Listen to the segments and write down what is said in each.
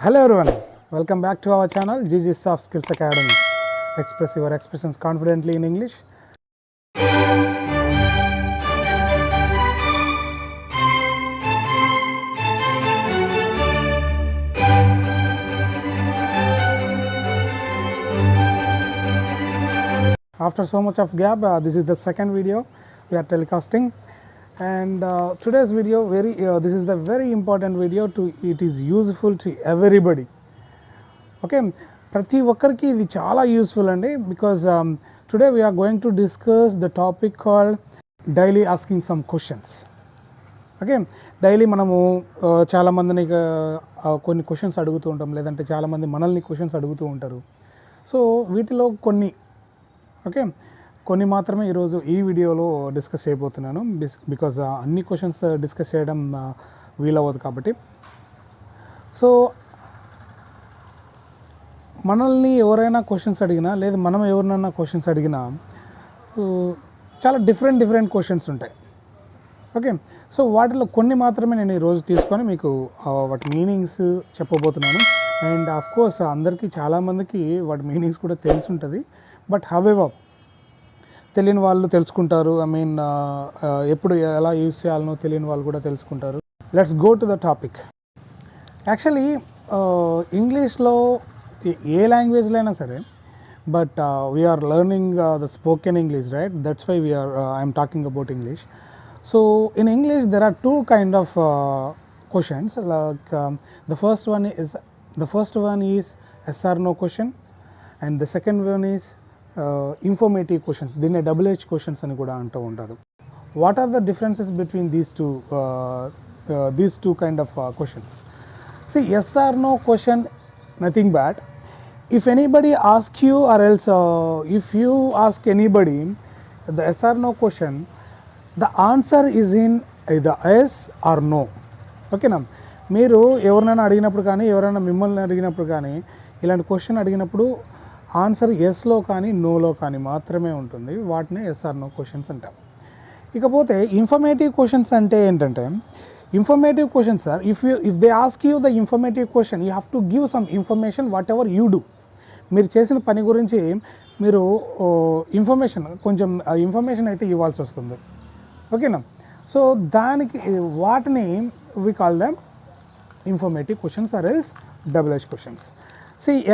Hello everyone, welcome back to our channel Vijay Soft Skills Academy. Express your expressions confidently in English. After so much of gap, this is the second video we are telecasting, and today's video this is the very important video. It is useful to everybody. Okay, ప్రతి ఒక్కరికి ఇది చాలా useful అండి, because today we're going to discuss the topic called daily asking some questions. Okay, daily మనము చాలామందిని కొన్ని questions అడుగుతూ ఉంటాం, లేదంటే చాలామంది మనల్ని క్వశ్చన్స్ అడుగుతూ ఉంటారు. సో వీటిలో కొన్ని మాత్రమే ఈరోజు ఈ వీడియోలో డిస్కస్ చేయబోతున్నాను, బికాజ్ అన్ని క్వశ్చన్స్ డిస్కస్ చేయడం వీలవ్వదు కాబట్టి. సో మనల్ని ఎవరైనా క్వశ్చన్స్ అడిగినా, లేదా మనం ఎవరినైనా క్వశ్చన్స్ అడిగినా చాలా డిఫరెంట్ క్వశ్చన్స్ ఉంటాయి. ఓకే, సో వాటిలో కొన్ని మాత్రమే నేను ఈరోజు తీసుకొని మీకు వాటి మీనింగ్స్ చెప్పబోతున్నాను. అండ్ ఆఫ్ కోర్స్ అందరికీ చాలామందికి వాటి మీనింగ్స్ కూడా తెలిసి ఉంటుంది, బట్ హవెవర్ తెలియని వాళ్ళు తెలుసుకుంటారు. ఎప్పుడు ఎలా యూజ్ చేయాలనో తెలియని వాళ్ళు కూడా తెలుసుకుంటారు. Let's go to the topic. Actually ఇంగ్లీష్లో ఏ లాంగ్వేజ్లో అయినా సరే, but we're learning the spoken English, right? That's why I'm talking about English. So in English there are two kind of questions. Like the first one is yes or no question, and the second one is informative questions. దీన్ని WH questions అని కూడా అంటూ ఉంటారు. What are the differences between these two kind of questions? See, yes or no question, nothing bad. If anybody asks you, or else if you ask anybody the yes or no question, the answer is in either yes or no. ఓకేనా? మీరు ఎవరినైనా అడిగినప్పుడు కానీ, ఎవరైనా మిమ్మల్ని అడిగినప్పుడు కానీ, ఇలాంటి క్వశ్చన్ అడిగినప్పుడు ఆన్సర్ ఎస్లో కానీ నోలో కానీ మాత్రమే ఉంటుంది. వాటిని ఎస్ ఆర్ నో క్వశ్చన్స్ అంటాం. ఇకపోతే ఇన్ఫర్మేటివ్ క్వశ్చన్స్ అంటే ఏంటంటే, informative questions are if they ask you the informative question, you have to give some information whatever you do. మీరు చేసిన పని గురించి మీరు కొంచెం ఇన్ఫర్మేషన్ అయితే ఇవ్వాల్సి వస్తుంది. ఓకేనా? సో వాటిని we call them informative questions or else WH questions.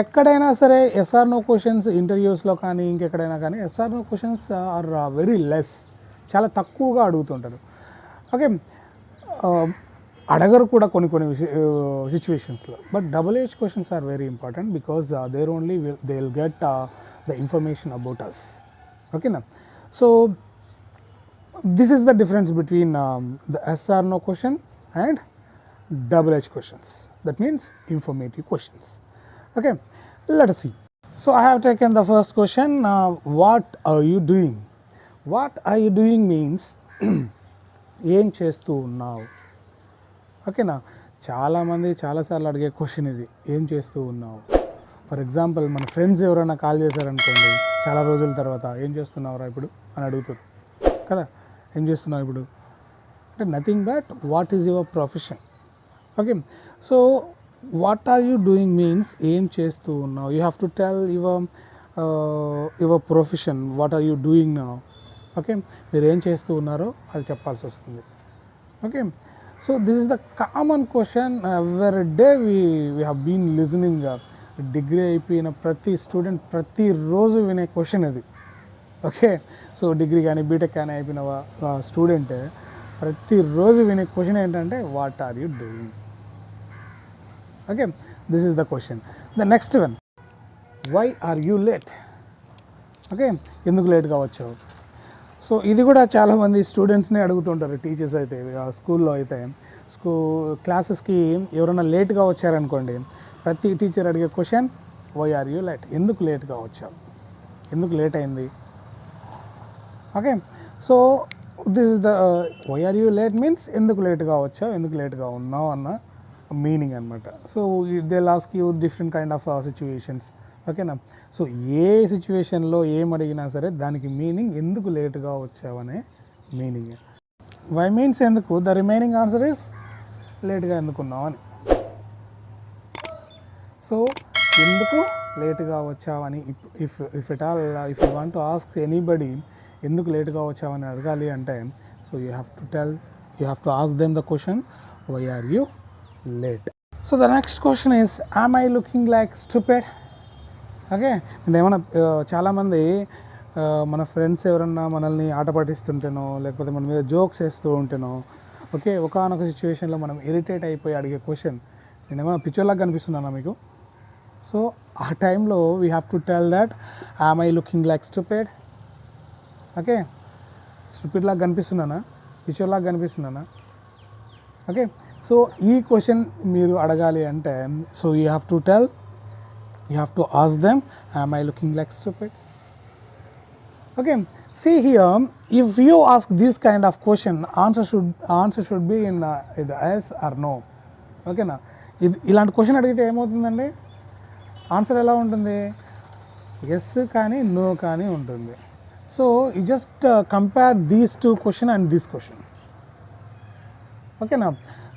ఎక్కడైనా సరే ఎస్ఆర్ నో క్వశ్చన్స్, ఇంటర్వ్యూస్లో కానీ ఇంకెక్కడైనా కానీ yes or no questions are very less, చాలా తక్కువగా అడుగుతుంటారు. ఓకే, అడగరు కూడా కొన్ని సిచ్యువేషన్స్లో. But WH questions are very important, because there only they will get the information about us. ఓకేనా? So this is the difference between the yes or no question and WH questions. That means informative questions. Okay, let us see. So I have taken the first question. What are you doing? What are you doing means ఏం చేస్తూ ఉన్నావు. ఓకేనా? చాలామంది చాలాసార్లు అడిగే question ఇది, ఏం చేస్తూ ఉన్నావు. ఫర్ ఎగ్జాంపుల్, మన ఫ్రెండ్స్ ఎవరైనా కాల్ చేశారనుకోండి, చాలా రోజుల తర్వాత ఏం చేస్తున్నావురా ఇప్పుడు అని అడుగుతారు కదా. ఏం చేస్తున్నావు ఇప్పుడు అంటే nothing but what is your profession. Okay, so what are you doing means ఏం చేస్తూ ఉన్నావు. You have to tell your profession, what are you doing now. Okay, మీరు ఏం చేస్తూ ఉన్నారో అది చెప్పాల్సి వస్తుంది. Okay, so this is the common question every day we have been listening. Degree అయిపోయిన ప్రతి స్టూడెంట్ ప్రతిరోజు వినే క్వశ్చన్ అది. ఓకే, సో డిగ్రీ కానీ బీటెక్ కానీ అయిపోయిన స్టూడెంట్ ప్రతిరోజు వినే క్వశ్చన్ ఏంటంటే what are you doing. Okay, this is the question. The next one, why are you late. Okay, ఎందుకు లేట్గా వచ్చావు. సో ఇది కూడా చాలామంది స్టూడెంట్స్ని అడుగుతుంటారు. టీచర్స్ అయితే స్కూల్లో అయితే క్లాసెస్కి ఎవరైనా లేట్గా వచ్చారనుకోండి, ప్రతి టీచర్ అడిగే question why are you late. ఎందుకు లేట్గా వచ్చావు, ఎందుకు లేట్ అయింది. Okay, so this is the why are you late means ఎందుకు లేట్గా వచ్చావు, ఎందుకు లేట్గా ఉన్నావు అన్న మీనింగ్ అనమాట. So they ask you different kind of situations. ఓకేనా? సో ఏ సిచ్యువేషన్లో ఏం అడిగినా సరే దానికి మీనింగ్ ఎందుకు లేట్గా వచ్చావనే మీనింగ్. వై మీన్స్ ఎందుకు, ద రిమైనింగ్ ఆన్సర్ ఇస్ లేట్గా ఎందుకున్నావు అని. సో ఎందుకు లేటుగా వచ్చావని if at all if you want to ask anybody ఎందుకు లేటుగా వచ్చావని అడగాలి అంటే so you have to ask them the question why are you late. So the next question is am I looking like stupid. Okay, ఏమన్నా చాలామంది మన friends ఎవరన్నా మనల్ని ఆట పట్టిస్తుంటేనో లేకపోతే మన మీద జోక్స్ వేస్తూ ఉంటేనో ఓకే ఒకనొక సిచ్యువేషన్లో మనం ఇరిటేట్ అయిపోయి అడిగే క్వశ్చన్ నేను ఏమైనా పిక్చర్లాగా కనిపిస్తున్నానా మీకు? సో ఆ టైంలో we have to tell that yam I looking like stupid. Okay, stupid లాగా కనిపిస్తున్నానా, పిక్చర్లాగా కనిపిస్తున్నానా? ఓకే, సో ఈ క్వశ్చన్ మీరు అడగాలి అంటే so you have to ask them, am I looking like stupid? Okay, see here, if you ask this kind of question, answer should be in either yes or no. Okay na, ఇలాంటి question అడిగితే ఏమవుతుందండి, answer ఎలా ఉంటుంది, yes కానీ no కానీ ఉంటుంది. So you just compare these two question and this question. ఓకేనా,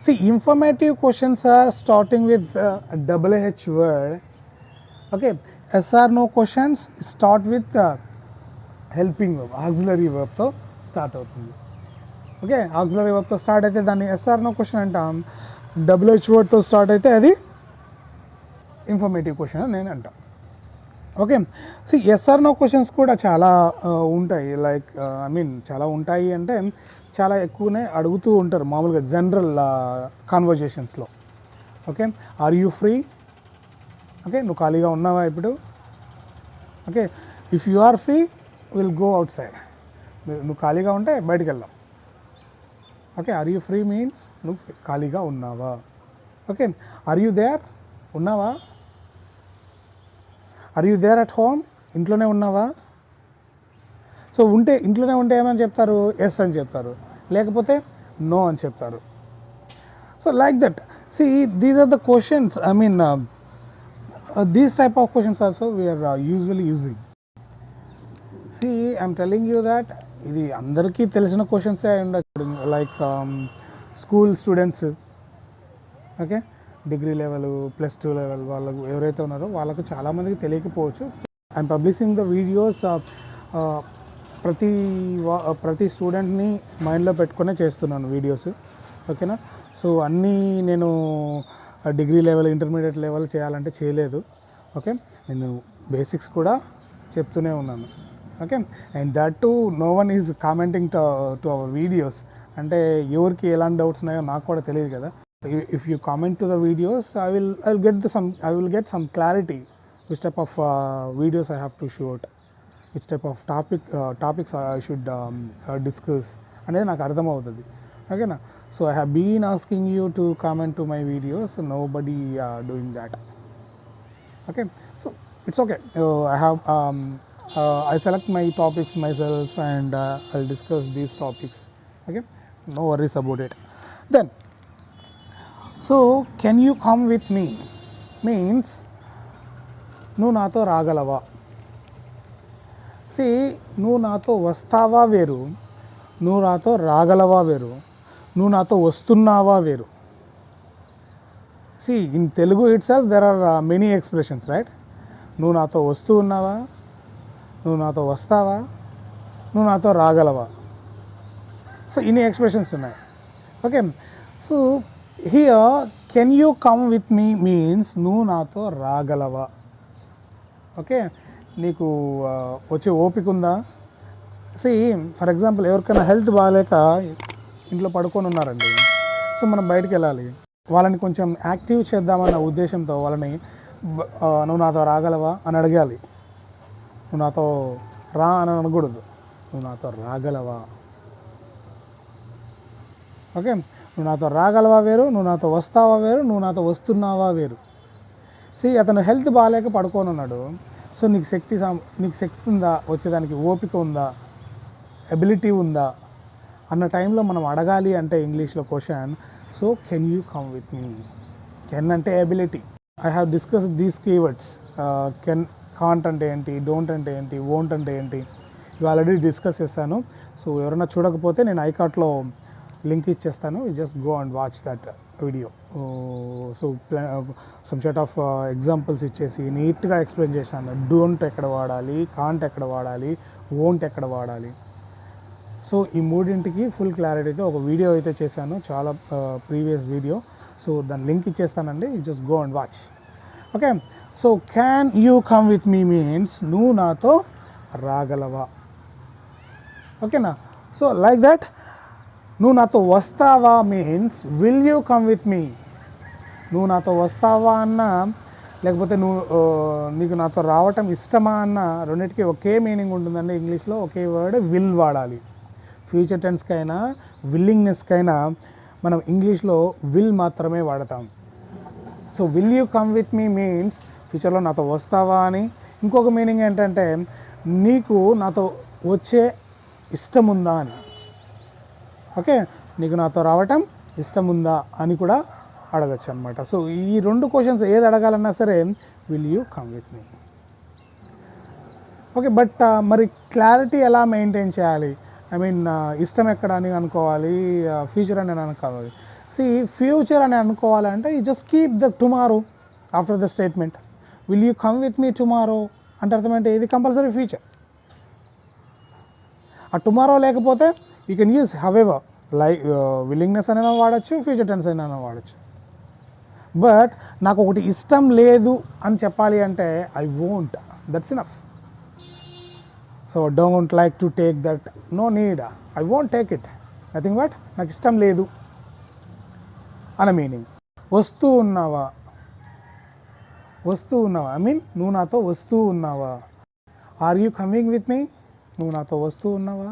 see informative questions are starting with a double H word. Okay, yes or no questions start with helping verb, auxiliary verb తో start అవుతుంది. Okay, auxiliary verb తో start అయితే దాన్ని yes or no question అంటాం. Double H వర్డ్తో start అయితే అది informative question అని నేను అంటాం. Okay, so yes or no questions కూడా చాలా ఉంటాయి. లైక్ ఐ మీన్ చాలా ఉంటాయి అంటే చాలా ఎక్కువనే అడుగుతూ ఉంటారు మామూలుగా జనరల్ కాన్వర్జేషన్స్లో. Okay, are you free? Okay, నువ్వు ఖాళీగా ఉన్నావా ఇప్పుడు? Okay, if you are free will go outside. నువ్వు ఖాళీగా ఉంటే బయటికి వెళ్దాం. Okay, are you free means నువ్వు ఖాళీగా ఉన్నావా. Okay, are you there? ఉన్నావా? Are you there at home? ఇంట్లోనే ఉన్నావా? సో ఇంట్లోనే ఉంటే ఏమని చెప్తారు, ఎస్ అని చెప్తారు, లేకపోతే నో అని చెప్తారు. So like that, see these are the questions, I mean these type of questions also we are usually using. See, I am telling you that ఇది అందరికీ తెలిసిన క్వశ్చన్సే ఉండొచ్చు. Like school students, okay, degree level +2 level వాళ్ళకు ఎవరైతే ఉన్నారో వాళ్ళకు చాలామందికి తెలియకపోవచ్చు. ఐఎమ్ పబ్లిషింగ్ ద వీడియోస్ ప్రతి స్టూడెంట్ని మైండ్లో పెట్టుకునే చేస్తున్నాను వీడియోస్. ఓకేనా, సో అన్నీ నేను డిగ్రీ లెవెల్ ఇంటర్మీడియట్ లెవెల్ చేయాలంటే చేయలేదు. ఓకే, నేను బేసిక్స్ కూడా చెప్తూనే ఉన్నాను. Okay, and that to know one is commenting to our videos. అంటే ఎవరికి ఎలాంటి డౌట్స్ ఉన్నాయో నాకు కూడా తెలియదు కదా. If you comment to the videos I will get some clarity which type of videos I have to shoot, which type of topics I should discuss అనేది నాకు అర్థమవుతుంది. ఓకేనా, so I have been asking you to comment to my videos, so nobody doing that. Okay, so it's okay. I select my topics myself and I'll discuss these topics. Okay, no worries about it. Then, so can you come with me means నువ్వు నాతో రాగలవా. See, నువ్వు నాతో వస్తావా వేరు, నువ్వు నాతో రాగలవా వేరు, నువ్వు నాతో వస్తున్నావా వేరు. See in Telugu itself there are many expressions, right? నువ్వు నాతో వస్తూ ఉన్నావా, నువ్వు నాతో వస్తావా, నువ్వు నాతో రాగలవా. సో ఇన్ని ఎక్స్ప్రెషన్స్ ఉన్నాయి. Okay, so here can you come with me means నువ్వు నాతో రాగలవా. ఓకే, నీకు వచ్చే ఓపిక ఉందా. సి ఫర్ ఎగ్జాంపుల్ ఎవరికైనా హెల్త్ బాగాలేక ఇంట్లో పడుకొని ఉన్నారండి. సో మనం బయటికి వెళ్ళాలి, వాళ్ళని కొంచెం యాక్టివ్ చేద్దామన్న ఉద్దేశంతో వాళ్ళని నువ్వు నాతో రాగలవా అని అడగాలి. నువ్వు నాతో రా అని అనకూడదు, నువ్వు నాతో రాగలవా. ఓకే, నువ్వు నాతో రాగలవా వేరు, నువ్వు నాతో వస్తావా వేరు, నువ్వు నాతో వస్తున్నావా వేరు. సి అతను హెల్త్ బాగాలేక పడుకొని ఉన్నాడు. సో నీకు శక్తి ఉందా, వచ్చేదానికి ఓపిక ఉందా, ఎబిలిటీ ఉందా అన్న టైంలో మనం అడగాలి అంటే ఇంగ్లీష్లో question. So can you come with me. Can అంటే ability. I have discussed these keywords. Can, can't అంటే ఏంటి, డోంట్ అంటే ఏంటి, వోంట్ అంటే ఏంటి, ఇవి ఆల్రెడీ డిస్కస్ చేశాను. సో ఎవరైనా చూడకపోతే నేను ఐకార్ట్లో లింక్ ఇచ్చేస్తాను. Just go and watch that video. So some set of examples ఇచ్చేసి నీట్గా ఎక్స్ప్లెయిన్ చేశాను. డోంట్ ఎక్కడ వాడాలి, కాంట్ ఎక్కడ వాడాలి, వోంట్ ఎక్కడ వాడాలి. సో ఈ మూడింటికి ఫుల్ క్లారిటీతో ఒక వీడియో అయితే చేశాను, చాలా ప్రీవియస్ వీడియో. సో దాని లింక్ ఇచ్చేస్తానండి, just go and watch. Okay. So can you come with me means నువ్వు నాతో రాగలవా. ఓకేనా. So like that. నువ్వు నాతో వస్తావా means will you come with me. నువ్వు నాతో వస్తావా అన్న, లేకపోతే నీకు నాతో రావటం ఇష్టమా అన్న, రెండింటికి ఒకే మీనింగ్ ఉంటుందండి. ఇంగ్లీష్లో ఒకే వర్డ్ విల్ వాడాలి. ఫ్యూచర్ టెన్స్కైనా విల్లింగ్నెస్కైనా మనం ఇంగ్లీష్లో విల్ మాత్రమే వాడతాం. So will you come with me means ఫ్యూచర్లో నాతో వస్తావా అని. ఇంకొక మీనింగ్ ఏంటంటే నీకు నాతో వచ్చే ఇష్టం ఉందా అని. ఓకే, నీకు నాతో రావటం ఇష్టం ఉందా అని కూడా అడగచ్చు అనమాట. సో ఈ రెండు క్వశ్చన్స్ ఏది అడగాలన్నా సరే will you come with me. Okay, but మరి క్లారిటీ ఎలా మెయింటైన్ చేయాలి? ఐ మీన్ ఇష్టం ఎక్కడ అని అనుకోవాలి, ఫ్యూచర్ అని అనుకోవాలి. ఫ్యూచర్ అని అనుకోవాలంటే you just keep the tomorrow after the statement. Will you come with me tomorrow అంటే అర్థమంటే ఇది కంపల్సరీ ఫ్యూచర్. ఆ టుమారో లేకపోతే you can use however, like willingness అయినా వాడచ్చు, ఫ్యూచర్ టెన్స్ అయినా వాడచ్చు. బట్ నాకు ఒకటి ఇష్టం లేదు అని చెప్పాలి అంటే I won't, that's enough. So don't like to take that, no need, I won't take it, nothing but నాకు ఇష్టం లేదు అన్న మీనింగ్. వస్తూ ఉన్నావా, వస్తూ ఉన్నావా ఐ మీన్ నువ్వు నాతో వస్తూ ఉన్నావా. Are you coming with me, నువ్వు నాతో వస్తూ ఉన్నావా.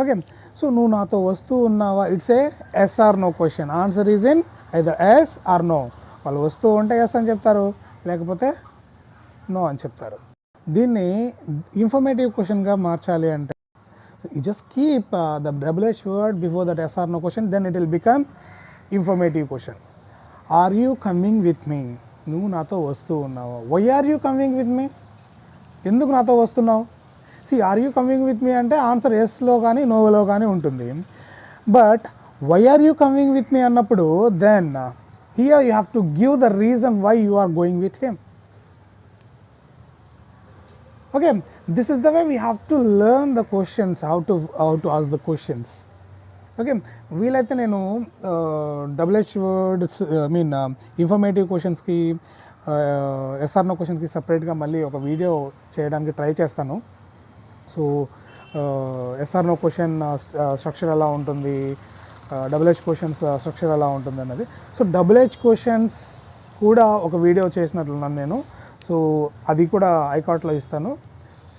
ఓకే, సో నువ్వు నాతో వస్తూ ఉన్నావా, it's a yes or no question. Answer is in either yes or no. వాళ్ళు వస్తూ ఉంటే ఎస్ అని చెప్తారు, లేకపోతే నో అని చెప్తారు. దీన్ని ఇన్ఫర్మేటివ్ క్వశ్చన్గా మార్చాలి అంటే you just keep the WH word before that yes or no question, then it will become informative question. Are you coming with me, నువ్వు నాతో వస్తూ ఉన్నావా. why are you coming with me, ఎందుకు నాతో వస్తున్నావు. Are you coming with me అంటే answer ఎస్లో కానీ నోలో కానీ ఉంటుంది. But why are you coming with me అన్నప్పుడు then here you have to give the reason why you are going with him. Okay, this is the way we have to learn the questions, how to ask the questions. Okay, వీలైతే నేను WH words I mean informative క్వశ్చన్స్కి ఎస్ఆర్నో క్వశ్చన్స్కి సపరేట్గా మళ్ళీ ఒక video చేయడానికి try చేస్తాను. So ఎస్ఆర్నో question structure ఎలా ఉంటుంది, WH క్వశ్చన్స్ స్ట్రక్చర్ ఎలా ఉంటుంది అన్నది. సో WH క్వశ్చన్స్ కూడా ఒక వీడియో చేసినట్లున్నాను నేను. సో అది కూడా ఐకాట్లో ఇస్తాను.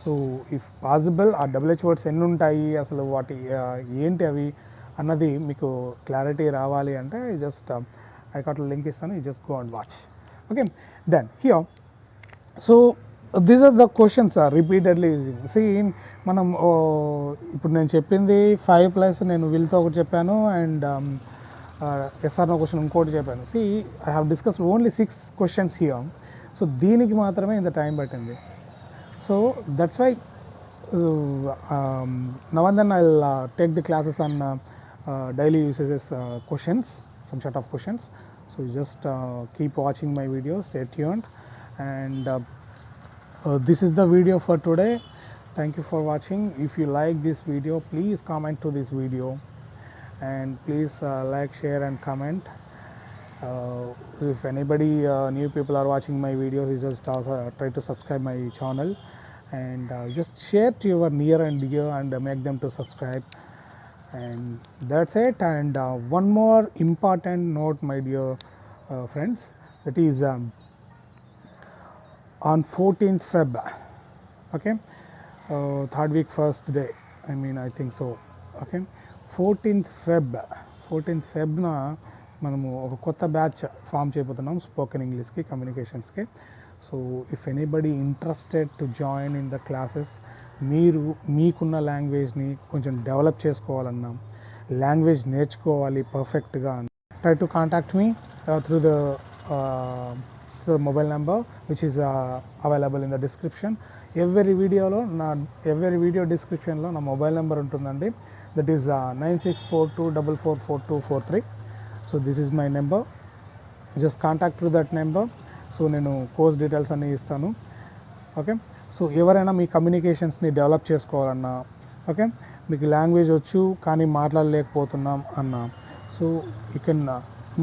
సో ఇఫ్ పాసిబుల్ ఆ WH వర్డ్స్ ఎన్ని ఉంటాయి, అసలు వాటి ఏంటి అవి అన్నది మీకు క్లారిటీ రావాలి అంటే జస్ట్ ఐకాట్లో లింక్ ఇస్తాను, you just go and watch. Okay, then here so these are the questions are repeatedly using. మనం ఇప్పుడు నేను చెప్పింది 5+ నేను విల్తో ఒకటి చెప్పాను అండ్ ఎస్ఆర్నో క్వశ్చన్ ఇంకోటి చెప్పాను. I have discussed only 6 questions here. So దీనికి మాత్రమే ఇంత టైం పట్టింది. So that's why now and then I'll take the classes on daily usages questions, some sort of questions. So you just keep watching my videos, stay tuned, and this is the video for today. Thank you for watching. If you like this video, please comment to this video and please like, share and comment. If anybody new people are watching my videos, you just try to subscribe my channel and just share to your near and dear and make them to subscribe, and that's it. And one more important note, my dear friends, that is on 14th Feb, okay, third week first day, I think so. Okay, 14th Feb na మనము ఒక కొత్త batch form చేయబోతున్నాం spoken ఇంగ్లీష్కి, కమ్యూనికేషన్స్కి. So if anybody interested to join in the classes, మీరు మీకున్న లాంగ్వేజ్ని కొంచెం డెవలప్ చేసుకోవాలన్నా, లాంగ్వేజ్ నేర్చుకోవాలి పర్ఫెక్ట్గా, try to contact me through the mobile number which is available in the description. Every video డిస్క్రిప్షన్లో నా మొబైల్ నెంబర్ ఉంటుందండి. that is 9642444243. So this is my number, just contact through that number. So నేను course details అన్నీ ఇస్తాను. Okay, so ఎవరైనా మీ కమ్యూనికేషన్స్ని develop చేసుకోవాలన్నా, ఓకే, మీకు లాంగ్వేజ్ వచ్చు కానీ మాట్లాడలేకపోతున్నాం అన్నా, సో యూ కెన్,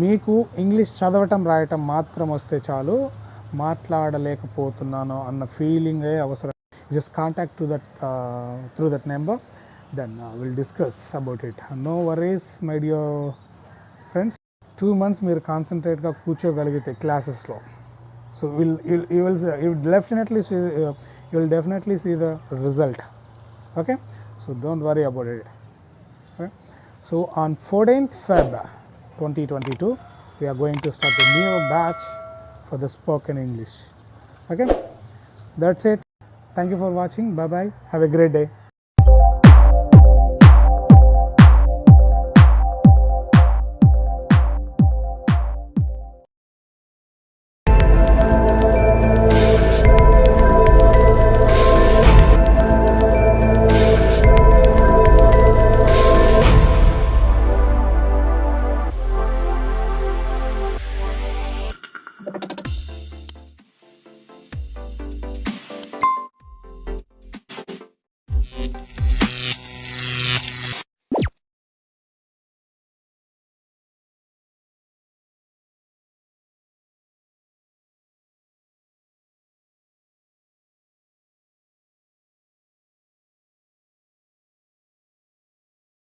మీకు ఇంగ్లీష్ చదవటం రాయటం మాత్రం వస్తే చాలు, మాట్లాడలేకపోతున్నాను అన్న ఫీలింగే అవసరం. Just contact to that through that number, then will discuss about it. No worries my dear friends. 2 months మీరు కాన్సన్ట్రేట్గా కూర్చోగలిగితే క్లాసెస్లో, so you will definitely see the result. Okay, so don't worry about it. Okay? So on 14th Feb 2022 we are going to start a new batch for the spoken English. Okay, that's it. Thank you for watching. Bye bye. Have a great day.